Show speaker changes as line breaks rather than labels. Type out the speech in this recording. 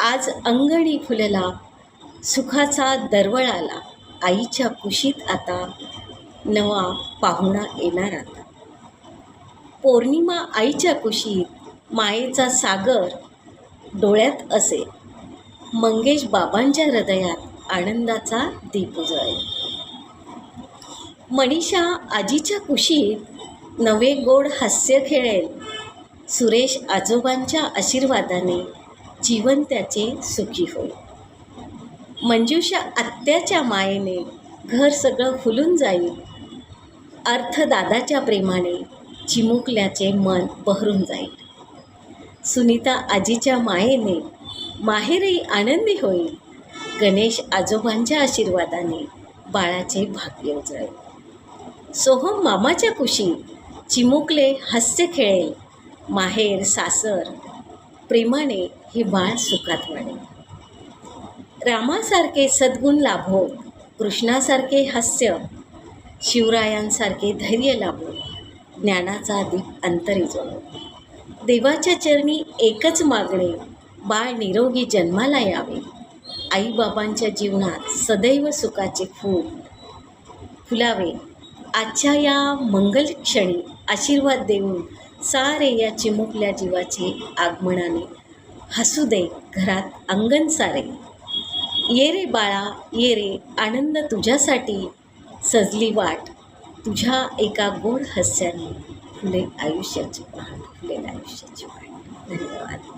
आज अंगणी फुलला, सुखाचा दरवळ आला. आईच्या कुशीत आता नवा पाहुणा येणार आता. पौर्णिमा आईच्या कुशीत मायेचा सागर डोळ्यात असे. मंगेश बाबांच्या हृदयात आनंदाचा दीप उजळेल. मनीषा आजीच्या कुशीत नवे गोड हास्य खेळेल. सुरेश आजोबांच्या आशीर्वादाने जीवन त्याचे सुखी होईल. मंजुषा आत्याच्या मायेने घर सगळं फुलून जाईल. अर्थ दादाच्या प्रेमाने चिमुकल्याचे मन बहरून जाईल. सुनीता आजीच्या मायेने माहेरही आनंदी होईल. गणेश आजोबांच्या आशीर्वादाने बाळाचे भाग्य उजळेल. सोहम मामाच्या कुशीत चिमुकले हास्य खेळेल. माहेर सासर प्रेमाने हे बाळ सुखात वाढेल. रामासारखे सद्गुण लाभो, कृष्णासारखे हास्य, शिवरायांसारखे धैर्य लाभो, ज्ञानाचा दीप अंतरी जळो. देवाच्या चरणी एकच मागणे, बाळ निरोगी जन्माला यावे. आईबाबांच्या जीवनात सदैव सुखाचे फुलावे. आजच्या या मंगल क्षणी आशीर्वाद देऊन सारे या चिमुकल्या जीवाचे आगमनाने हसू दे घरात अंगण सारे. ये रे बाळा ये रे, आनंद तुझ्यासाठी सजली वाट. तुझ्या एका गोड हास्याने फुले आयुष्याची पहाट, फुलेल आयुष्याची वाट. धन्यवाद.